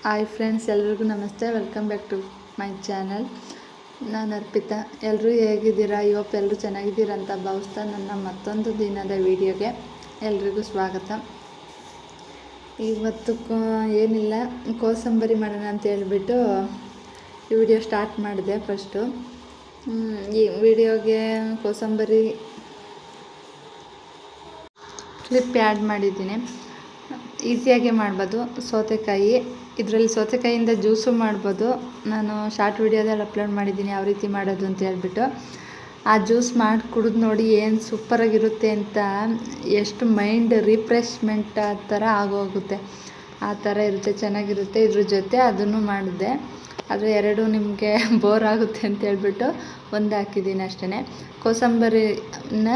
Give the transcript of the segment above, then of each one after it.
Hi friends, ಎಲ್ರಿಗೂ ನಮಸ್ತೆ. Welcome back to my channel. ನಾನು ಅರ್ಪಿತಾ. ಎಲ್ಲರೂ ಹೇಗಿದ್ದೀರಾ? ಇವತ್ತು ಎಲ್ಲರೂ ಚೆನ್ನಾಗಿದ್ದೀರಾ ಅಂತ ಭಾವಿಸ್ತಾ ನನ್ನ ಮತ್ತೊಂದು ದಿನದ ವಿಡಿಯೋಗೆ ಎಲ್ರಿಗೂ ಸ್ವಾಗತ. ಇವತ್ತು ಏನಿಲ್ಲ, ಕೋಸಂಬರಿ ಮಾಡೋಣ ಅಂತ ಹೇಳ್ಬಿಟ್ಟು ಈ ವಿಡಿಯೋ ಸ್ಟಾರ್ಟ್ ಮಾಡಿದೆ. ಫಸ್ಟು ಈ ವಿಡಿಯೋಗೆ ಕೋಸಂಬರಿ ಕ್ಲಿಪ್ ಆ್ಯಡ್ ಮಾಡಿದ್ದೀನಿ. ಈಸಿಯಾಗಿ ಮಾಡ್ಬೋದು. ಸೌತೆಕಾಯಿ, ಇದರಲ್ಲಿ ಸೌತೆಕಾಯಿಯಿಂದ ಜ್ಯೂಸು ಮಾಡ್ಬೋದು. ನಾನು ಶಾರ್ಟ್ ವಿಡಿಯೋದಲ್ಲಿ ಅಪ್ಲೋಡ್ ಮಾಡಿದ್ದೀನಿ ಯಾವ ರೀತಿ ಮಾಡೋದು ಅಂತ ಹೇಳ್ಬಿಟ್ಟು. ಆ ಜ್ಯೂಸ್ ಮಾಡಿ ಕುಡಿದು ನೋಡಿ ಏನು ಸೂಪರಾಗಿರುತ್ತೆ ಅಂತ, ಎಷ್ಟು ಮೈಂಡ್ ರಿಫ್ರೆಶ್ಮೆಂಟ್ ಆ ಥರ ಆಗೋಗುತ್ತೆ. ಆ ಥರ ಇರುತ್ತೆ, ಚೆನ್ನಾಗಿರುತ್ತೆ. ಇದ್ರ ಜೊತೆ ಅದನ್ನು ಮಾಡಿದೆ. ಆದರೆ ಎರಡು ನಿಮಗೆ ಬೋರ್ ಆಗುತ್ತೆ ಅಂತ ಹೇಳ್ಬಿಟ್ಟು ಒಂದು ಹಾಕಿದ್ದೀನಿ ಅಷ್ಟೇ. ಕೋಸಂಬರಿನ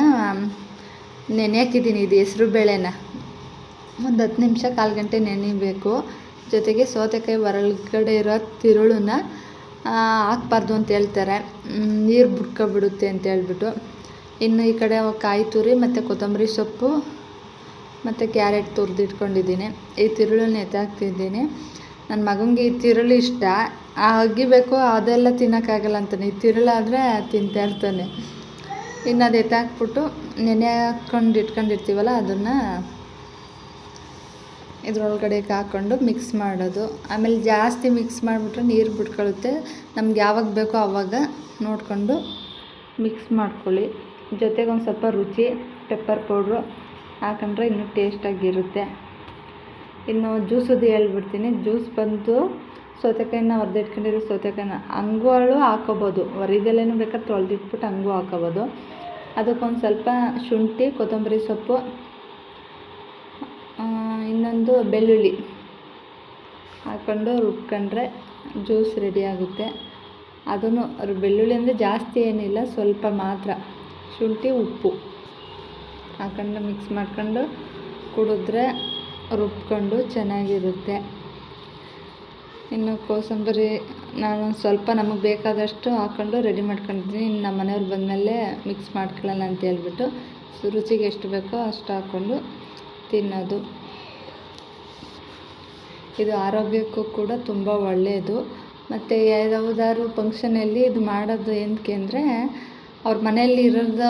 ನೆನೆ ಹಾಕಿದ್ದೀನಿ. ಇದು ಹೆಸ್ರು ಬೇಳೆನ ಒಂದು 10 ನಿಮಿಷ, 1/4 ಗಂಟೆ ನೆನಿಬೇಕು. ಜೊತೆಗೆ ಸೌತೆಕಾಯಿ ಹೊರಗಡೆ ಇರೋ ತಿರುಳನ್ನ ಹಾಕ್ಬಾರ್ದು ಅಂತ ಹೇಳ್ತಾರೆ, ನೀರು ಬಿಡ್ಕೊಬಿಡುತ್ತೆ ಅಂತ ಹೇಳ್ಬಿಟ್ಟು. ಇನ್ನು ಈ ಕಡೆ ಕಾಯಿ ತುರಿ ಮತ್ತು ಕೊತ್ತಂಬರಿ ಸೊಪ್ಪು ಮತ್ತು ಕ್ಯಾರೆಟ್ ತುರಿದಿಟ್ಕೊಂಡಿದ್ದೀನಿ. ಈ ತಿರುಳನ್ನ ಎತ್ತಾಕ್ತಿದ್ದೀನಿ. ನನ್ನ ಮಗನಿಗೆ ಈ ತಿರುಳು ಇಷ್ಟ, ಅಗಿಬೇಕು ಅದೆಲ್ಲ ತಿನ್ನೋಕ್ಕಾಗಲ್ಲ ಅಂತಾನೆ. ಈ ತಿರುಳಾದರೆ ತಿಂತಾ ಇರ್ತಾನೆ. ಇನ್ನು ಅದು ಎತ್ತಾಕ್ಬಿಟ್ಟು ನೆನೆ ಹಾಕ್ಕೊಂಡು ಇಟ್ಕೊಂಡಿರ್ತೀವಲ್ಲ, ಅದನ್ನು ಇದ್ರೊಳಗಡೆ ಹಾಕ್ಕೊಂಡು ಮಿಕ್ಸ್ ಮಾಡೋದು. ಆಮೇಲೆ ಜಾಸ್ತಿ ಮಿಕ್ಸ್ ಮಾಡಿಬಿಟ್ರೆ ನೀರು ಬಿಟ್ಕೊಳ್ಳುತ್ತೆ. ನಮ್ಗೆ ಯಾವಾಗ ಬೇಕೋ ಆವಾಗ ನೋಡಿಕೊಂಡು ಮಿಕ್ಸ್ ಮಾಡ್ಕೊಳ್ಳಿ. ಜೊತೆಗೆ ಒಂದು ಸ್ವಲ್ಪ ರುಚಿ ಪೆಪ್ಪರ್ ಪೌಡ್ರು ಹಾಕೊಂಡ್ರೆ ಇನ್ನೂ ಟೇಸ್ಟಾಗಿರುತ್ತೆ. ಇನ್ನು ಜ್ಯೂಸದ್ದು ಹೇಳ್ಬಿಡ್ತೀನಿ. ಜ್ಯೂಸ್ ಬಂದು ಸೌತೆಕಾಯಿನ ಹೊರದಿಟ್ಕೊಂಡಿರೋ ಸೌತೆಕಾಯಿನ ಹಂಗೂ ಹಾಕೋಬೋದು. ಹೊರದಲ್ಲೇ ಬೇಕಾದ್ರೆ ತೊಳೆದಿಟ್ಬಿಟ್ಟು ಹಂಗೂ ಹಾಕೋಬೋದು. ಅದಕ್ಕೊಂದು ಸ್ವಲ್ಪ ಶುಂಠಿ, ಕೊತ್ತಂಬರಿ ಸೊಪ್ಪು, ಇನ್ನೊಂದು ಬೆಳ್ಳುಳ್ಳಿ ಹಾಕ್ಕೊಂಡು ರುಬ್ಕೊಂಡ್ರೆ ಜ್ಯೂಸ್ ರೆಡಿ ಆಗುತ್ತೆ. ಅದನ್ನು ಬೆಳ್ಳುಳ್ಳಿ ಅಂದರೆ ಜಾಸ್ತಿ ಏನಿಲ್ಲ, ಸ್ವಲ್ಪ ಮಾತ್ರ. ಶುಂಠಿ, ಉಪ್ಪು ಹಾಕೊಂಡು ಮಿಕ್ಸ್ ಮಾಡ್ಕೊಂಡು ಕುಡಿದ್ರೆ ರುಬ್ಕೊಂಡು ಚೆನ್ನಾಗಿರುತ್ತೆ. ಇನ್ನು ಕೋಸಂಬರಿ ನಾನು ಸ್ವಲ್ಪ ನಮಗೆ ಬೇಕಾದಷ್ಟು ಹಾಕ್ಕೊಂಡು ರೆಡಿ ಮಾಡ್ಕೊಂಡಿದ್ದೀನಿ. ಇನ್ನು ನಮ್ಮ ಮನೆಯವ್ರು ಬಂದಮೇಲೆ ಮಿಕ್ಸ್ ಮಾಡ್ಕೊಳ್ಳೋಣ ಅಂತ ಹೇಳ್ಬಿಟ್ಟು ರುಚಿಗೆ ಎಷ್ಟು ಬೇಕೋ ಅಷ್ಟು ಹಾಕ್ಕೊಂಡು ತಿನ್ನೋದು. ಇದು ಆರೋಗ್ಯಕ್ಕೂ ಕೂಡ ತುಂಬ ಒಳ್ಳೆಯದು. ಮತ್ತು ಯಾವುದಾದ್ರು ಫಂಕ್ಷನಲ್ಲಿ ಇದು ಮಾಡೋದು ಏನಕ್ಕೆ ಅಂದರೆ, ಅವ್ರ ಮನೆಯಲ್ಲಿ ಇರೋದು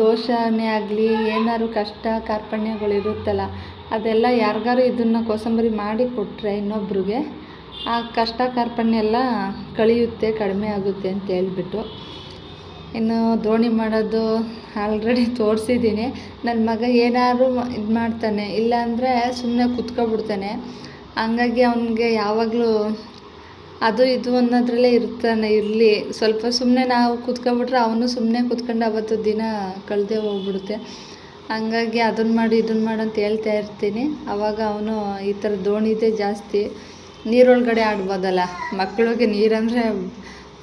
ದೋಷನೇ ಆಗಲಿ, ಏನಾದ್ರು ಕಷ್ಟ ಕಾರ್ಪಣ್ಯಗಳು ಇರುತ್ತಲ್ಲ, ಅದೆಲ್ಲ ಯಾರಿಗಾರು ಇದನ್ನು ಕೋಸಂಬರಿ ಮಾಡಿ ಕೊಟ್ಟರೆ ಇನ್ನೊಬ್ರಿಗೆ ಆ ಕಷ್ಟ ಕಾರ್ಪಣ್ಯ ಎಲ್ಲ ಕಳೆಯುತ್ತೆ, ಕಡಿಮೆ ಆಗುತ್ತೆ ಅಂತ ಹೇಳ್ಬಿಟ್ಟು. ಇನ್ನು ದೋಣಿ ಮಾಡೋದು ಆಲ್ರೆಡಿ ತೋರಿಸಿದ್ದೀನಿ. ನನ್ನ ಮಗ ಏನಾದ್ರು ಇದು ಮಾಡ್ತಾನೆ, ಇಲ್ಲಾಂದರೆ ಸುಮ್ಮನೆ ಕುತ್ಕೊಬಿಡ್ತಾನೆ. ಹಂಗಾಗಿ ಅವನಿಗೆ ಯಾವಾಗಲೂ ಅದು ಇದು ಅನ್ನೋದ್ರಲ್ಲೇ ಇರಲಿ. ಸ್ವಲ್ಪ ಸುಮ್ಮನೆ ನಾವು ಕೂತ್ಕೊಬಿಟ್ರೆ ಅವನು ಸುಮ್ಮನೆ ಕೂತ್ಕೊಂಡು ಅವತ್ತು ದಿನ ಕಳೆದೇ ಹೋಗ್ಬಿಡುತ್ತೆ. ಹಂಗಾಗಿ ಅದನ್ನು ಮಾಡು ಇದನ್ನು ಮಾಡು ಅಂತ ಹೇಳ್ತಾ ಇರ್ತೀನಿ. ಆವಾಗ ಅವನು ಈ ಥರ ದೋಣಿದೇ ಜಾಸ್ತಿ. ನೀರೊಳಗಡೆ ಆಡ್ಬೋದಲ್ಲ, ಮಕ್ಕಳಿಗೆ ನೀರಂದರೆ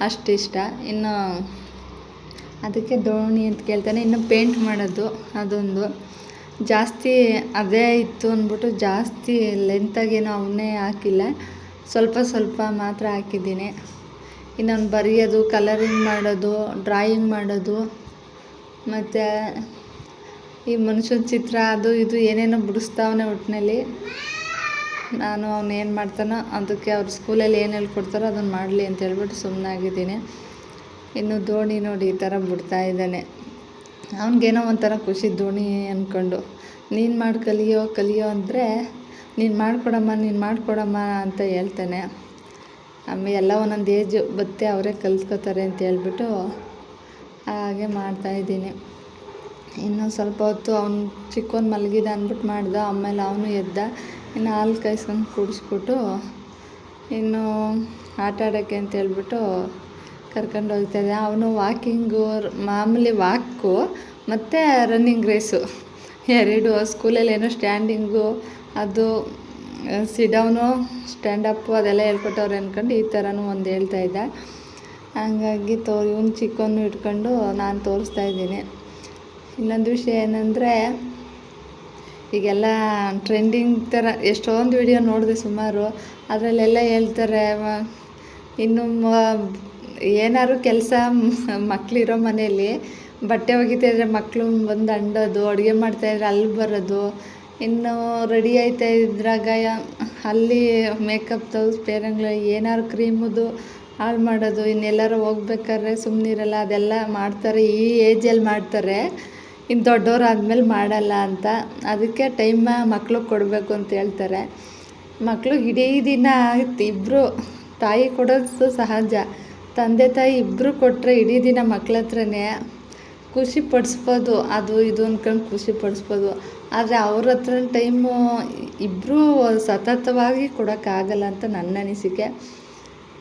ಅಷ್ಟು ಇಷ್ಟ. ಇನ್ನು ಅದಕ್ಕೆ ದೋಣಿ ಅಂತ ಕೇಳ್ತಾನೆ. ಇನ್ನು ಪೇಂಟ್ ಮಾಡೋದು ಅದೊಂದು ಜಾಸ್ತಿ ಅದೇ ಇತ್ತು ಅಂದ್ಬಿಟ್ಟು ಜಾಸ್ತಿ ಲೆಂತಾಗೇನೋ ಅವನ್ನೇ ಹಾಕಿಲ್ಲ, ಸ್ವಲ್ಪ ಮಾತ್ರ ಹಾಕಿದ್ದೀನಿ. ಇನ್ನೊಂದು ಬರೆಯೋದು, ಕಲರಿಂಗ್ ಮಾಡೋದು, ಡ್ರಾಯಿಂಗ್ ಮಾಡೋದು, ಮತ್ತು ಈ ಮನುಷ್ಯನ ಚಿತ್ರ ಅದು ಇದು ಏನೇನೋ ಬಿಡಿಸ್ತಾವನೆ. ಒಟ್ಟಿನಲ್ಲಿ ನಾನು ಅವನು ಏನು ಮಾಡ್ತಾನೋ ಅದಕ್ಕೆ ಅವ್ರ ಸ್ಕೂಲಲ್ಲಿ ಏನು ಹೇಳ್ಕೊಡ್ತಾರೋ ಅದನ್ನು ಮಾಡಲಿ ಅಂತ ಹೇಳ್ಬಿಟ್ಟು ಸುಮ್ಮನಾಗಿದ್ದೀನಿ. ಇನ್ನು ದೋಣಿ ನೋಡಿ ಈ ಥರ ಬಿಡ್ತಾ ಇದ್ದಾನೆ. ಅವನಿಗೇನೋ ಒಂಥರ ಖುಷಿ ದೋಣಿ ಅಂದ್ಕೊಂಡು. ನೀನು ಮಾಡಿ ಕಲಿಯೋ ಅಂದರೆ ನೀನು ಮಾಡಿಕೊಡಮ್ಮ ಅಂತ ಹೇಳ್ತಾನೆ. ಆಮೇಲೆ ಎಲ್ಲ ಒಂದೊಂದು ಏಜು ಬತ್ತೆ ಅವರೇ ಕಲ್ತ್ಕೋತಾರೆ ಅಂತ ಹೇಳ್ಬಿಟ್ಟು ಹಾಗೆ ಮಾಡ್ತಾಯಿದ್ದೀನಿ. ಇನ್ನು ಸ್ವಲ್ಪ ಹೊತ್ತು ಅವ್ನು ಚಿಕ್ಕವನು ಮಲಗಿದ ಅಂದ್ಬಿಟ್ಟು ಮಾಡ್ದೆ. ಆಮೇಲೆ ಅವನು ಎದ್ದ. ಇನ್ನು ಹಾಲು ಕಾಯಿಸ್ಕೊಂಡು ಕುಡಿಸ್ಬಿಟ್ಟು ಇನ್ನು ಆಟ ಆಡೋಕ್ಕೆ ಅಂತ ಹೇಳ್ಬಿಟ್ಟು ಕರ್ಕೊಂಡು ಹೋಗ್ತಾಯಿದ್ದೆ. ಅವನು ವಾಕಿಂಗು, ಮಾಮೂಲಿ ವಾಕು ಮತ್ತು ರನ್ನಿಂಗ್ ರೇಸು ಎರಡು. ಸ್ಕೂಲಲ್ಲಿ ಏನೋ ಸ್ಟ್ಯಾಂಡಿಂಗು, ಅದು ಸಿಡೌನು, ಸ್ಟ್ಯಾಂಡಪ್ಪು ಅದೆಲ್ಲ ಹೇಳ್ಕೊಟ್ಟವ್ರು ಅಂದ್ಕೊಂಡು ಈ ಥರನೂ ಒಂದು ಹೇಳ್ತಾಯಿದ್ದ. ಹಂಗಾಗಿ ಇವನು ಚಿಕ್ಕವನು ಇಟ್ಕೊಂಡು ನಾನು ತೋರಿಸ್ತಾಯಿದ್ದೀನಿ. ಇನ್ನೊಂದು ವಿಷಯ ಏನಂದರೆ, ಈಗೆಲ್ಲ ಟ್ರೆಂಡಿಂಗ್ ಥರ ಎಷ್ಟೊಂದು ವಿಡಿಯೋ ನೋಡಿದೆ ಸುಮಾರು. ಅದರಲ್ಲೆಲ್ಲ ಹೇಳ್ತಾರೆ, ಇನ್ನು ಏನಾದ್ರು ಕೆಲಸ ಮಕ್ಕಳಿರೋ ಮನೆಯಲ್ಲಿ ಬಟ್ಟೆ ಒಗಿತಾಯಿದ್ರೆ ಮಕ್ಕಳು ಬಂದು ಅಂಡೋದು, ಅಡುಗೆ ಮಾಡ್ತಾಯಿದ್ರೆ ಅಲ್ಲಿ ಬರೋದು, ಇನ್ನು ರೆಡಿ ಆಯ್ತಾ ಇದ್ರಾಗ ಅಲ್ಲಿ ಮೇಕಪ್ ತೆಗ್ದು ಪೇರಂಗ್ಲ ಏನಾರು ಕ್ರೀಮದು ಹಾಳು ಮಾಡೋದು. ಇನ್ನೆಲ್ಲರೂ ಹೋಗ್ಬೇಕಾದ್ರೆ ಸುಮ್ಮನಿರಲ್ಲ, ಅದೆಲ್ಲ ಮಾಡ್ತಾರೆ, ಈ ಏಜಲ್ಲಿ ಮಾಡ್ತಾರೆ, ಇನ್ನು ದೊಡ್ಡವ್ರು ಆದಮೇಲೆ ಮಾಡಲ್ಲ ಅಂತ. ಅದಕ್ಕೆ ಟೈಮ್ ಮಕ್ಳಿಗೆ ಕೊಡಬೇಕು ಅಂತ ಹೇಳ್ತಾರೆ. ಮಕ್ಕಳು ಇಡೀ ದಿನ ಇಬ್ಬರು, ತಾಯಿ ಕೊಡೋದು ಸಹಜ, ತಂದೆ ತಾಯಿ ಇಬ್ಬರು ಕೊಟ್ಟರೆ ಇಡೀ ದಿನ ಮಕ್ಳ ಹತ್ರನೇ ಖುಷಿ ಪಡಿಸ್ಬೋದು, ಅದು ಇದು ಅಂದ್ಕೊಂಡು ಖುಷಿ ಪಡಿಸ್ಬೋದು. ಆದರೆ ಅವ್ರ ಹತ್ರ ಟೈಮು ಇಬ್ಬರೂ ಸತತವಾಗಿ ಕೊಡೋಕ್ಕಾಗಲ್ಲ ಅಂತ ನನ್ನ ಅನಿಸಿಕೆ.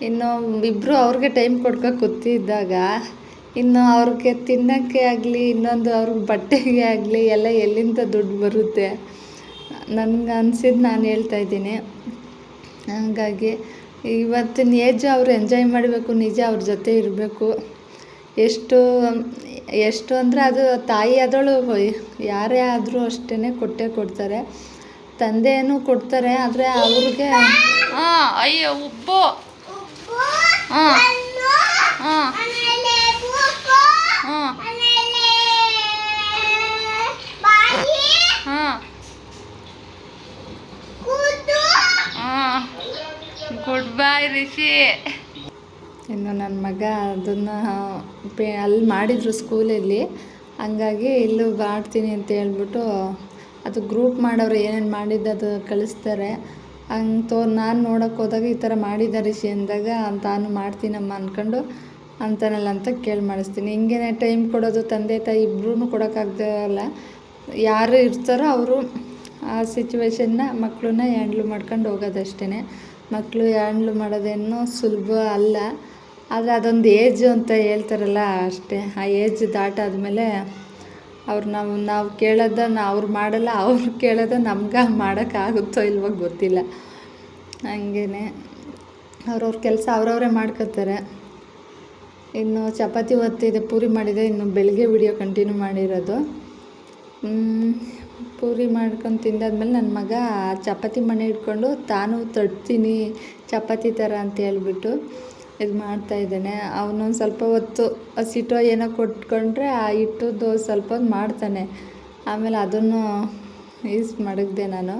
ಇನ್ನು ಇಬ್ಬರು ಅವ್ರಿಗೆ ಟೈಮ್ ಕೊಡ್ಕೊಂಡು ಕೂತಿದ್ದಾಗ ಇನ್ನು ಅವ್ರಿಗೆ ತಿನ್ನೋಕ್ಕೆ ಆಗಲಿ, ಇನ್ನೊಂದು ಅವ್ರಿಗೆ ಬಟ್ಟೆಗೆ ಆಗಲಿ ಎಲ್ಲ ಎಲ್ಲಿಂದ ದುಡ್ಡು ಬರುತ್ತೆ? ನನಗೆ ಅನ್ಸಿದ್ದು ನಾನು ಹೇಳ್ತಾಯಿದ್ದೀನಿ. ಹಾಗಾಗಿ ಇವತ್ತಿನ ಏಜ್ ಅವ್ರು ಎಂಜಾಯ್ ಮಾಡಬೇಕು, ನಿಜ ಅವ್ರ ಜೊತೆ ಇರಬೇಕು. ಎಷ್ಟು ಅಂದರೆ ಅದು ತಾಯಿ ಆದವಳು ಯಾರೇ ಆದರೂ ಅಷ್ಟೇ ಕೊಟ್ಟೇ ಕೊಡ್ತಾರೆ, ತಂದೆಯೂ ಕೊಡ್ತಾರೆ. ಆದರೆ ಅವ್ರಿಗೆ ಅಯ್ಯೋ ಉಪ್ಪು ಹಾಂ ಹಾಂ ಗುಡ್ ಬಾಯ್ ರಿಷಿ. ಇನ್ನು ನನ್ನ ಮಗ ಅದನ್ನು ಅಲ್ಲಿ ಮಾಡಿದರು ಸ್ಕೂಲಲ್ಲಿ, ಹಂಗಾಗಿ ಇಲ್ಲೂ ಮಾಡ್ತೀನಿ ಅಂತ ಹೇಳ್ಬಿಟ್ಟು ಅದು ಗ್ರೂಪ್ ಮಾಡೋರು ಏನೇನು ಮಾಡಿದ್ದು ಕಳಿಸ್ತಾರೆ. ಹಂಗೆ ನಾನು ನೋಡೋಕೆ ಹೋದಾಗ ಈ ಥರ ಮಾಡಿದ್ದಾರೆ ರಿಷಿ ಅಂದಾಗ ತಾನು ಮಾಡ್ತೀನಮ್ಮ ಅಂದ್ಕೊಂಡು ಅಂತಾನಲ್ಲ ಅಂತ ಕೇಳಿ ಮಾಡಿಸ್ತೀನಿ. ಹಿಂಗೇ ಟೈಮ್ ಕೊಡೋದು, ತಂದೆ ತಾಯಿ ಇಬ್ಬರೂ ಕೊಡೋಕ್ಕಾಗ್ದಲ್ಲ, ಯಾರು ಇರ್ತಾರೋ ಅವರು ಆ ಸಿಚುವೇಶನ್ನ ಮಕ್ಕಳನ್ನ ಹ್ಯಾಂಡ್ಲ್ ಮಾಡ್ಕೊಂಡು ಹೋಗೋದಷ್ಟೇ. ಮಕ್ಕಳು ಹ್ಯಾಂಡ್ಲ್ ಮಾಡೋದೇನೋ ಸುಲಭ ಅಲ್ಲ, ಆದರೆ ಅದೊಂದು ಏಜು ಅಂತ ಹೇಳ್ತಾರಲ್ಲ ಅಷ್ಟೇ. ಆ ಏಜ್ ದಾಟಾದ್ಮೇಲೆ ಅವ್ರು ನಾವು ಕೇಳೋದನ್ನ ಅವ್ರು ಮಾಡಲ್ಲ, ಅವ್ರು ಕೇಳೋದು ನಮ್ಗೆ ಮಾಡೋಕ್ಕಾಗುತ್ತೋ ಇಲ್ವೋ ಗೊತ್ತಿಲ್ಲ. ಹಂಗೇ ಅವ್ರವ್ರ ಕೆಲಸ ಅವ್ರವರೇ ಮಾಡ್ಕೋತಾರೆ. ಇನ್ನು ಚಪಾತಿ ಒತ್ತಿದೆ, ಪೂರಿ ಮಾಡಿದೆ. ಇನ್ನು ಬೆಳಗ್ಗೆ ವಿಡಿಯೋ ಕಂಟಿನ್ಯೂ ಮಾಡಿರೋದು. ಪೂರಿ ಮಾಡ್ಕೊಂಡು ತಿಂದಾದ್ಮೇಲೆ ನನ್ನ ಮಗ ಚಪಾತಿ ಮಣೆ ಇಟ್ಕೊಂಡು ತಾನು ತಡ್ತೀನಿ ಚಪಾತಿ ಥರ ಅಂತ ಹೇಳ್ಬಿಟ್ಟು ಇದು ಮಾಡ್ತಾಯಿದ್ದಾನೆ. ಅವನೊಂದು ಸ್ವಲ್ಪ ಹೊತ್ತು ಹಸಿಟ್ಟು ಏನೋ ಕೊಟ್ಕೊಂಡ್ರೆ ಆ ಹಿಟ್ಟದ್ದು ಸ್ವಲ್ಪ ಹೊತ್ತು ಮಾಡ್ತಾನೆ. ಆಮೇಲೆ ಅದನ್ನು ಯೂಸ್ ಮಡಗಿದೆ ನಾನು.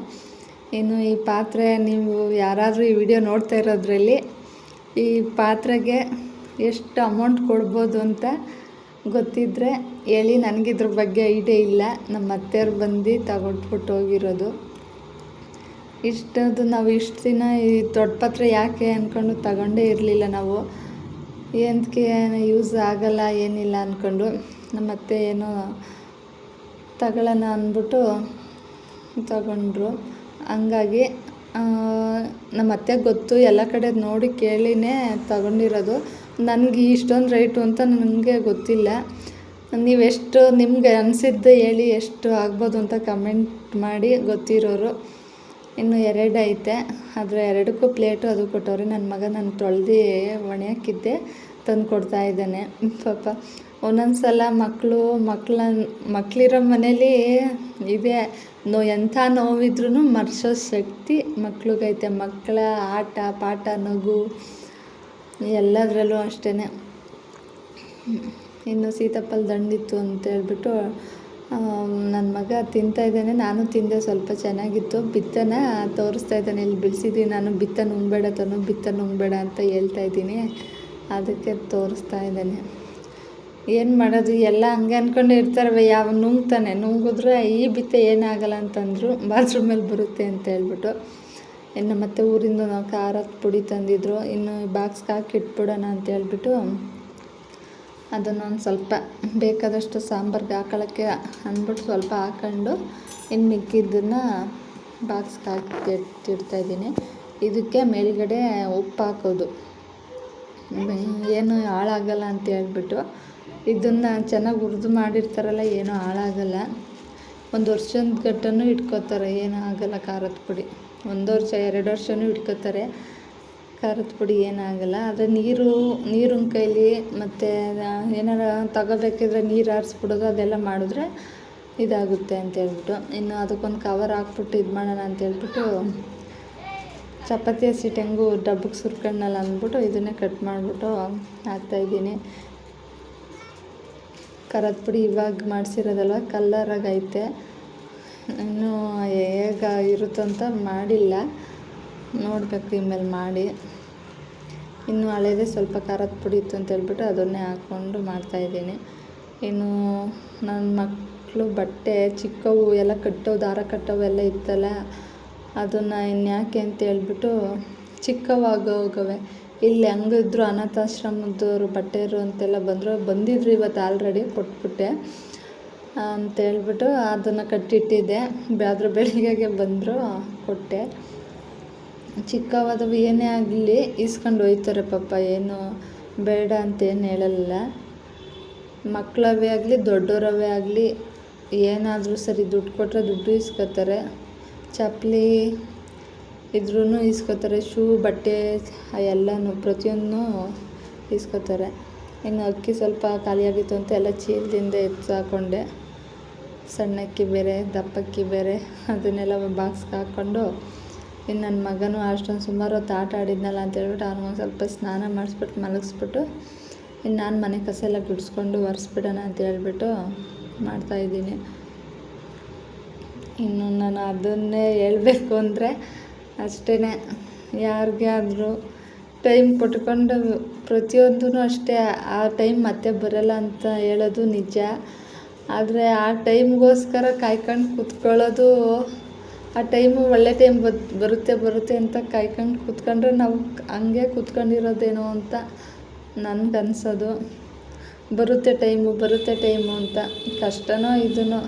ಇನ್ನು ಈ ಪಾತ್ರೆ, ನೀವು ಯಾರಾದರೂ ಈ ವಿಡಿಯೋ ನೋಡ್ತಾ ಇರೋದ್ರಲ್ಲಿ ಈ ಪಾತ್ರೆಗೆ ಎಷ್ಟು ಅಮೌಂಟ್ ಕೊಡ್ಬೋದು ಅಂತ ಗೊತ್ತಿದ್ದರೆ ಹೇಳಿ. ನನಗಿದ್ರ ಬಗ್ಗೆ ಐಡಿಯಾ ಇಲ್ಲ. ನಮ್ಮ ಅತ್ತೆಯವ್ರು ಬಂದು ತಗೊಂಡ್ಬಿಟ್ಟು ಹೋಗಿರೋದು. ಇಷ್ಟದು ನಾವು ಇಷ್ಟು ದಿನ ಈ ದೊಡ್ಡ ಪಾತ್ರೆ ಯಾಕೆ ಅಂದ್ಕೊಂಡು ತಗೊಂಡೇ ಇರಲಿಲ್ಲ ನಾವು. ಏನಕ್ಕೆ ಯೂಸ್ ಆಗಲ್ಲ ಏನಿಲ್ಲ ಅಂದ್ಕೊಂಡು ನಮ್ಮ ಅತ್ತೆ ಏನೋ ತಗೊಳ್ಳೋಣ ಅಂದ್ಬಿಟ್ಟು ತಗೊಂಡ್ರು. ಹಂಗಾಗಿ ನಮ್ಮ ಅತ್ತೆಗೆ ಗೊತ್ತು, ಎಲ್ಲ ಕಡೆ ನೋಡಿ ಕೇಳಿನೇ ತಗೊಂಡಿರೋದು. ನನಗೆ ಇಷ್ಟೊಂದು ರೇಟು ಅಂತ ನನಗೆ ಗೊತ್ತಿಲ್ಲ. ನೀವೆಷ್ಟು ನಿಮ್ಗೆ ಅನಿಸಿದ್ದು ಹೇಳಿ, ಎಷ್ಟು ಆಗ್ಬೋದು ಅಂತ ಕಮೆಂಟ್ ಮಾಡಿ ಗೊತ್ತಿರೋರು. ಇನ್ನು 2 ಐತೆ, ಆದರೆ 2ಕ್ಕೂ ಪ್ಲೇಟು ಅದು ಕೊಟ್ಟವ್ರೆ. ನನ್ನ ಮಗ ನಾನು ತೊಳೆದು ಒಣೆಯಾಕಿದ್ದೆ ತಂದು ಕೊಡ್ತಾಯಿದ್ದಾನೆ. ಪಾಪ ಒಂದೊಂದು ಸಲ ಮಕ್ಕಳಿರೋ ಮನೇಲಿ ಇದೆ ಎಂಥ ನೋವಿದ್ರೂ ಮರೆಸೋ ಶಕ್ತಿ ಮಕ್ಳಿಗೈತೆ. ಮಕ್ಕಳ ಆಟ ಪಾಠ ನಗು ಎಲ್ಲದರಲ್ಲೂ ಅಷ್ಟೇ. ಇನ್ನು ಸೀತಾಫಲ ದಂಡಿತ್ತು ಅಂತೇಳ್ಬಿಟ್ಟು ನನ್ನ ಮಗ ತಿಂತಾಯಿದ್ದಾನೆ. ನಾನು ತಿಂದೆ, ಸ್ವಲ್ಪ ಚೆನ್ನಾಗಿತ್ತು. ಬಿತ್ತನ ತೋರಿಸ್ತಾ ಇದ್ದಾನೆ, ಇಲ್ಲಿ ಬಿಡಿಸಿದ್ದೀನಿ ನಾನು, ಬಿತ್ತ ನುಂಗಬೇಡ ತನು, ಬಿತ್ತ ನುಂಗಬೇಡ ಅಂತ ಹೇಳ್ತಾಯಿದ್ದೀನಿ. ಅದಕ್ಕೆ ತೋರಿಸ್ತಾ ಇದ್ದಾನೆ. ಏನು ಮಾಡೋದು, ಎಲ್ಲ ಹಂಗೆ ಅಂದ್ಕೊಂಡು ಇರ್ತಾರವೆ. ಯಾವ ನುಂಗ್ತಾನೆ, ನುಂಗಿದ್ರೆ ಈ ಬಿತ್ತೆ ಏನಾಗಲ್ಲ ಅಂತಂದರು, ಬಾತ್ರೂಮಲ್ಲಿ ಬರುತ್ತೆ ಅಂತ ಹೇಳ್ಬಿಟ್ಟು. ಇನ್ನು ಮತ್ತೆ ಊರಿಂದ ನಾವು ಖಾರದ ಪುಡಿ ತಂದಿದ್ರು. ಇನ್ನು ಬಾಕ್ಸ್ಗೆ ಹಾಕಿ ಇಟ್ಬಿಡೋಣ ಅಂತ ಹೇಳ್ಬಿಟ್ಟು ಅದನ್ನೊಂದು ಸ್ವಲ್ಪ ಬೇಕಾದಷ್ಟು ಸಾಂಬಾರ್ಗೆ ಹಾಕೊಳ್ಳೋಕ್ಕೆ ಅಂದ್ಬಿಟ್ಟು ಸ್ವಲ್ಪ ಹಾಕ್ಕೊಂಡು ಇನ್ನು ಮಿಕ್ಕಿದ್ದನ್ನು ಬಾಕ್ಸ್ಗೆ ಹಾಕಿ ಇಟ್ಟಿರ್ತಾಯಿದ್ದೀನಿ. ಇದಕ್ಕೆ ಮೇಲುಗಡೆ ಉಪ್ಪು ಹಾಕೋದು, ಏನು ಹಾಳಾಗಲ್ಲ ಅಂತ ಹೇಳ್ಬಿಟ್ಟು. ಇದನ್ನು ಚೆನ್ನಾಗಿ ಹುರಿದು ಮಾಡಿರ್ತಾರಲ್ಲ, ಏನೂ ಹಾಳಾಗಲ್ಲ. 1 ವರ್ಷದ ಗಟ್ಟನೂ ಇಟ್ಕೋತಾರೆ, ಏನೂ ಆಗಲ್ಲ. ಖಾರದ ಪುಡಿ 1 ವರ್ಷ 2 ವರ್ಷವೂ ಇಟ್ಕೋತಾರೆ. ಖಾರದ ಪುಡಿ ಏನಾಗಲ್ಲ. ಆದರೆ ನೀರಿನ ಕೈಲಿ ಮತ್ತು ಏನಾರ ತಗೋಬೇಕಿದ್ರೆ ನೀರು ಆರಿಸ್ಬಿಡೋದು ಅದೆಲ್ಲ ಮಾಡಿದ್ರೆ ಇದಾಗುತ್ತೆ ಅಂತ ಹೇಳ್ಬಿಟ್ಟು. ಇನ್ನು ಅದಕ್ಕೊಂದು ಕವರ್ ಹಾಕ್ಬಿಟ್ಟು ಇದು ಮಾಡೋಣ ಅಂತ ಹೇಳ್ಬಿಟ್ಟು ಚಪಾತಿ ಹಸಿಟ್ಟು ಹೆಂಗೂ ಡಬ್ಬಕ್ಕೆ ಸುರ್ಕೊಂಡಲ್ಲ ಅಂದ್ಬಿಟ್ಟು ಇದನ್ನೇ ಕಟ್ ಮಾಡಿಬಿಟ್ಟು ಹಾಕ್ತಾಯಿದ್ದೀನಿ. ಖಾರದ ಪುಡಿ ಇವಾಗ ಮಾಡಿಸಿರೋದಲ್ವ, ಕಲ್ಲರಾಗೈತೆ. ಇನ್ನೂ ಹೇಗೆ ಇರುತ್ತಂತ ಮಾಡಿಲ್ಲ, ನೋಡಬೇಕು ಇನ್ಮೇಲೆ ಮಾಡಿ. ಇನ್ನು ಹಳೇದೇ ಸ್ವಲ್ಪ ಖಾರದ ಪುಡಿ ಇತ್ತು ಅಂತ ಹೇಳ್ಬಿಟ್ಟು ಅದನ್ನೇ ಹಾಕ್ಕೊಂಡು ಮಾಡ್ತಾಯಿದ್ದೀನಿ. ಇನ್ನು ನನ್ನ ಮಕ್ಕಳು ಬಟ್ಟೆ ಚಿಕ್ಕವು ಎಲ್ಲ ಕಟ್ಟೋವು, ದಾರ ಕಟ್ಟೋವು ಎಲ್ಲ ಇತ್ತಲ್ಲ, ಅದನ್ನು ಇನ್ಯಾಕೆ ಅಂತ ಹೇಳ್ಬಿಟ್ಟು ಚಿಕ್ಕವಾಗೋಗವೆ. ಇಲ್ಲಿ ಹೆಂಗಿದ್ರು ಅನಾಥಾಶ್ರಮದವರು ಬಟ್ಟೆರು ಅಂತೆಲ್ಲ ಬಂದಿದ್ರು ಇವತ್ತು ಆಲ್ರೆಡಿ ಕೊಟ್ಬಿಟ್ಟೆ ಅಂತೇಳ್ಬಿಟ್ಟು ಅದನ್ನು ಕಟ್ಟಿಟ್ಟಿದ್ದೆ. ಅದ್ರ ಬೆಳಿಗ್ಗೆಗೆ ಬಂದರು, ಕೊಟ್ಟೆ. ಚಿಕ್ಕವಾದವು ಏನೇ ಆಗಲಿ ಇಸ್ಕೊಂಡು ಹೋಯ್ತಾರೆ ಪಾಪ, ಏನು ಬೇಡ ಅಂತೇನು ಹೇಳಲ್ಲ. ಮಕ್ಕಳವೇ ಆಗಲಿ ದೊಡ್ಡವರವೇ ಆಗಲಿ ಏನಾದರೂ ಸರಿ, ದುಡ್ಡು ಕೊಟ್ಟರೆ ದುಡ್ಡು ಇಸ್ಕೊತಾರೆ, ಚಪ್ಪಲಿ ಇದ್ರೂ ಇಸ್ಕೊತಾರೆ, ಶೂ ಬಟ್ಟೆ ಎಲ್ಲನೂ ಪ್ರತಿಯೊಂದೂ ಇಸ್ಕೊತಾರೆ. ಇನ್ನು ಅಕ್ಕಿ ಸ್ವಲ್ಪ ಖಾಲಿಯಾಗಿತ್ತು ಅಂತ ಎಲ್ಲ ಚೀಲದಿಂದ ಎತ್ತು ಹಾಕ್ಕೊಂಡೆ. ಸಣ್ಣ ಅಕ್ಕಿ ಬೇರೆ ದಪ್ಪಕ್ಕಿ ಬೇರೆ ಅದನ್ನೆಲ್ಲ ಬಾಕ್ಸ್ಗೆ ಹಾಕ್ಕೊಂಡು, ಇನ್ನು ನನ್ನ ಮಗನೂ ಅಷ್ಟೊಂದು ಸುಮಾರು ಹೊತ್ತು ಆಟ ಆಡಿದ್ನಲ್ಲ ಅಂತ ಹೇಳ್ಬಿಟ್ಟು ಅವ್ನಿಗೊಂದು ಸ್ವಲ್ಪ ಸ್ನಾನ ಮಾಡಿಸ್ಬಿಟ್ಟು ಮಲಗಿಸ್ಬಿಟ್ಟು ಇನ್ನು ನಾನು ಮನೆ ಕಸ ಎಲ್ಲ ಗುಡಿಸ್ಕೊಂಡು ಒರೆಸ್ಬಿಡೋಣ ಅಂತ ಹೇಳ್ಬಿಟ್ಟು ಮಾಡ್ತಾಯಿದ್ದೀನಿ. ಇನ್ನು ನಾನು ಅದನ್ನೇ ಹೇಳಬೇಕು ಅಂದರೆ ಅಷ್ಟೇ, ಯಾರಿಗೆ ಆದರೂ ಟೈಮ್ ಕೊಟ್ಕೊಂಡು ಪ್ರತಿಯೊಂದೂ ಅಷ್ಟೇ, ಆ ಟೈಮ್ ಮತ್ತೆ ಬರೋಲ್ಲ ಅಂತ ಹೇಳೋದು ನಿಜ. ಆದರೆ ಆ ಟೈಮ್ಗೋಸ್ಕರ ಕಾಯ್ಕೊಂಡು ಕೂತ್ಕೊಳ್ಳೋದು, ಆ ಟೈಮು ಒಳ್ಳೆ ಟೈಮ್ ಬರುತ್ತೆ ಅಂತ ಕಾಯ್ಕೊಂಡು ಕೂತ್ಕೊಂಡ್ರೆ ನಾವು ಹಂಗೆ ಕೂತ್ಕೊಂಡಿರೋದೇನೋ ಅಂತ ನನಗನ್ಸೋದು. ಬರುತ್ತೆ ಟೈಮು ಅಂತ ಕಷ್ಟನೋ ಇದನ್ನೋ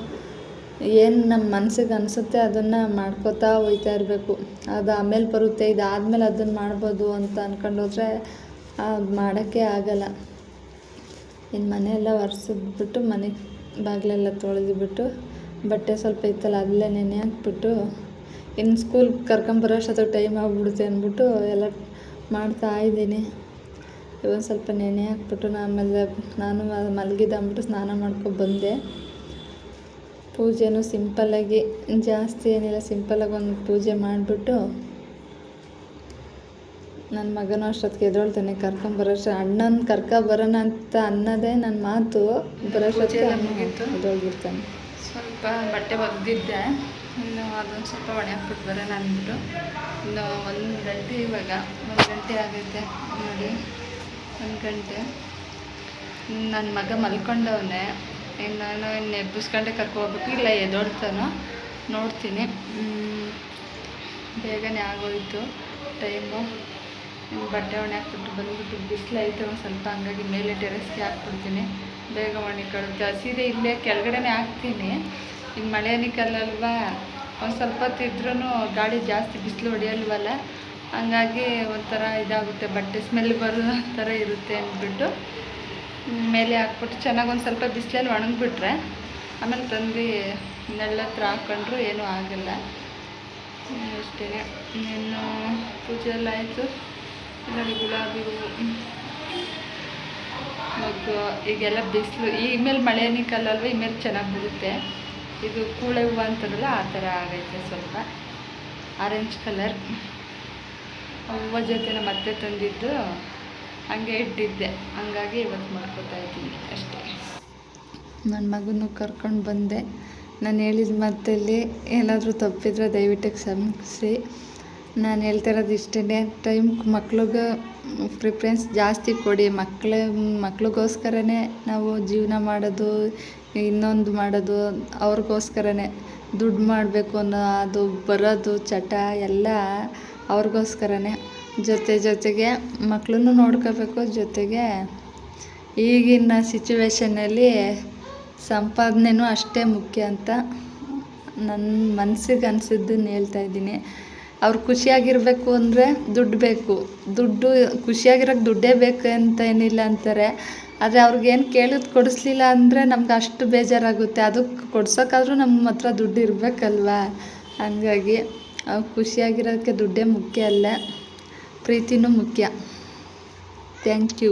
ಏನು ನಮ್ಮ ಮನಸ್ಸಿಗೆ ಅನಿಸುತ್ತೆ ಅದನ್ನು ಮಾಡ್ಕೋತಾ ಹೋಗ್ತಾ ಇರಬೇಕು. ಅದು ಆಮೇಲೆ ಬರುತ್ತೆ, ಇದಾದಮೇಲೆ ಅದನ್ನು ಮಾಡ್ಬೋದು ಅಂತ ಅಂದ್ಕೊಂಡೋದ್ರೆ ಅದು ಮಾಡೋಕ್ಕೆ ಆಗೋಲ್ಲ. ಇನ್ನು ಮನೆಯೆಲ್ಲ ಒರೆಸಿದ್ಬಿಟ್ಟು ಮನೆ ಬಾಗಿಲೆಲ್ಲ ತೊಳೆದ್ಬಿಟ್ಟು ಬಟ್ಟೆ ಸ್ವಲ್ಪ ಇತ್ತಲ್ಲ ಅಲ್ಲೇ ನೆನೆ ಹಾಕ್ಬಿಟ್ಟು ಇನ್ನು ಸ್ಕೂಲ್ಗೆ ಕರ್ಕೊಂಬರೋ ಅಷ್ಟೊತ್ತಿಗೆ ಟೈಮ್ ಆಗಿಬಿಡುತ್ತೆ ಅಂದ್ಬಿಟ್ಟು ಎಲ್ಲ ಮಾಡ್ತಾಯಿದ್ದೀನಿ. ಇವತ್ತು ಸ್ವಲ್ಪ ನೆನೆ ಹಾಕ್ಬಿಟ್ಟು ನಾನು ಮಲಗಿದ್ದೆ ಅಂದ್ಬಿಟ್ಟು ಸ್ನಾನ ಮಾಡ್ಕೊಂಡು ಬಂದೆ. ಪೂಜೆನೂ ಸಿಂಪಲ್ಲಾಗಿ, ಜಾಸ್ತಿ ಏನಿಲ್ಲ, ಸಿಂಪಲ್ಲಾಗಿ ಒಂದು ಪೂಜೆ ಮಾಡಿಬಿಟ್ಟು ನನ್ನ ಮಗನೂ ಅಷ್ಟೊತ್ತಿಗೆ ಎದ್ದೇಳ್ತಾನೆ. ಅಣ್ಣನ ಕರ್ಕೊಂಬರೋಣ ಅಂತ ಅನ್ನೋದೇ ನನ್ನ ಮಾತು, ಬರೋಷ್ಟೊತ್ತಿಗೆ ಎದ್ದೇಳ್ಬಿಡ್ತಾನೆ. ಸ್ವಲ್ಪ ಬಟ್ಟೆ ಒಗೆದಿದ್ದೆ, ಇನ್ನು ಅದೊಂದು ಸ್ವಲ್ಪ ಒಣ ಹಾಕ್ಬಿಟ್ಟು ಬರೋಣ ಅಂದ್ಬಿಟ್ಟು ಇನ್ನು 1 ಗಂಟೆ, ಇವಾಗ 1 ಗಂಟೆ ಆಗೈತೆ ನೋಡಿ. 1 ಗಂಟೆ. ನನ್ನ ಮಗ ಮಲ್ಕೊಂಡವನೇ, ಇನ್ನು ನಾನು ಎಬ್ಬಿಸ್ಕೊಂಡೆ ಕರ್ಕೊಳ್ಬೇಕು, ಇಲ್ಲ ಎದ್ದೋಳ್ತಾನೋ ನೋಡ್ತೀನಿ. ಬೇಗನೆ ಆಗೋಯಿತು ಟೈಮು. ಬಟ್ಟೆ ಒಣ ಹಾಕ್ಬಿಟ್ಟು ಬಂದುಬಿಟ್ಟು ಬಿಸಿಲೈತೆ ಒಂದು ಸ್ವಲ್ಪ, ಹಂಗಾಗಿ ಮೇಲೆ ಟೆರೆಸ್ಗೆ ಹಾಕ್ಬಿಡ್ತೀನಿ, ಬೇಗ ಒಣಗಿಕೊಳ್ಳುತ್ತೆ. ಸೀರೆ ಇಲ್ಲೇ ಕೆಳಗಡೆನೇ ಹಾಕ್ತೀನಿ. ಇನ್ನು ಮಳೆನಿಕಲ್ಲಲ್ವಾ, ಒಂದು ಸ್ವಲ್ಪ ಹೊತ್ತಿದ್ರೂ ಗಾಳಿ ಜಾಸ್ತಿ ಬಿಸಿಲು ಹೊಡೆಯಲ್ವಲ್ಲ, ಹಂಗಾಗಿ ಒಂಥರ ಇದಾಗುತ್ತೆ, ಬಟ್ಟೆ ಸ್ಮೆಲ್ ಬರೋ ಥರ ಇರುತ್ತೆ ಅಂದ್ಬಿಟ್ಟು ಮೇಲೆ ಹಾಕ್ಬಿಟ್ಟು ಚೆನ್ನಾಗಿ ಒಂದು ಸ್ವಲ್ಪ ಬಿಸಿಲಲ್ಲಿ ಒಣಗಿಬಿಟ್ರೆ ಆಮೇಲೆ ತಂದು ನೆರಳು ಹತ್ರ ಹಾಕ್ಕೊಂಡ್ರು ಏನೂ ಆಗಲ್ಲ. ಅಷ್ಟೇ. ಇನ್ನು ಪೂಜೆ ಎಲ್ಲ ಆಯಿತು. ನೋಡಿ ಗುಲಾಬಿ ಹೂವು, ಮೊಗ್ಗು, ಈಗೆಲ್ಲ ಬಿಸಿಲು, ಈಮೇಲೆ ಮಳೆನಿಕಲ್ಲಲ್ವ, ಇಮೇಲೆ ಚೆನ್ನಾಗಿ ಬಿಡುತ್ತೆ. ಇದು ಕೂಳೆ ಹೂವು ಅಂತಾರಲ್ಲ ಆ ಥರ ಆಗೈತೆ, ಸ್ವಲ್ಪ ಆರೆಂಜ್ ಕಲರ್. ಹೂವು ಜೊತೆ ನಮ್ಮ ಅತ್ತೆ ತಂದಿದ್ದು ಹಂಗೆ ಇಟ್ಟಿದ್ದೆ, ಹಂಗಾಗಿ ಇವತ್ತು ಮಾಡ್ಕೊತಾ ಇದ್ದೀನಿ ಅಷ್ಟೇ. ನನ್ನ ಮಗನೂ ಕರ್ಕೊಂಡು ಬಂದೆ. ನಾನು ಹೇಳಿದ ಮಾತಲ್ಲಿ ಏನಾದರೂ ತಪ್ಪಿದ್ರೆ ದಯವಿಟ್ಟು ಕ್ಷಮಿಸಿ. ನಾನು ಹೇಳ್ತಿರೋದು ಇಷ್ಟೇ, ಟೈಮ್ ಮಕ್ಳಿಗೆ ಪ್ರಿಫರೆನ್ಸ್ ಜಾಸ್ತಿ ಕೊಡಿ. ಮಕ್ಳಿಗೋಸ್ಕರನೇ ನಾವು ಜೀವನ ಮಾಡೋದು, ಇನ್ನೊಂದು ಮಾಡೋದು, ಅವ್ರಿಗೋಸ್ಕರನೇ ದುಡ್ಡು ಮಾಡಬೇಕು ಅನ್ನೋ ಅದು ಬರೋದು ಚಟ ಎಲ್ಲ ಅವ್ರಿಗೋಸ್ಕರನೇ. ಜೊತೆಗೆ ಮಕ್ಕಳನ್ನು ನೋಡ್ಕೋಬೇಕು, ಜೊತೆಗೆ ಈಗಿನ ಸಿಚುವೇಶನಲ್ಲಿ ಸಂಪಾದನೆನೂ ಅಷ್ಟೇ ಮುಖ್ಯ ಅಂತ ನನ್ನ ಮನಸ್ಸಿಗೆ ಅನಿಸಿದ್ದನ್ನು ಹೇಳ್ತಾಯಿದ್ದೀನಿ. ಅವ್ರು ಖುಷಿಯಾಗಿರಬೇಕು ಅಂದರೆ ದುಡ್ಡು ಬೇಕು, ಖುಷಿಯಾಗಿರೋಕ್ಕೆ ದುಡ್ಡೇ ಬೇಕು ಅಂತ ಏನಿಲ್ಲ ಅಂತಾರೆ. ಆದರೆ ಅವ್ರಿಗೇನು ಕೇಳಿದ್ದು ಕೊಡಿಸ್ಲಿಲ್ಲ ಅಂದರೆ ನಮ್ಗೆ ಅಷ್ಟು ಬೇಜಾರಾಗುತ್ತೆ. ಅದಕ್ಕೆ ಕೊಡ್ಸೋಕ್ಕಾದ್ರೂ ನಮ್ಮ ಹತ್ರ ದುಡ್ಡು ಇರಬೇಕಲ್ವ. ಹಂಗಾಗಿ ಅವ್ರು ಖುಷಿಯಾಗಿರೋಕ್ಕೆ ದುಡ್ಡೇ ಮುಖ್ಯ ಅಲ್ಲ, ಪ್ರೀತಿನೂ ಮುಖ್ಯ. Thank you.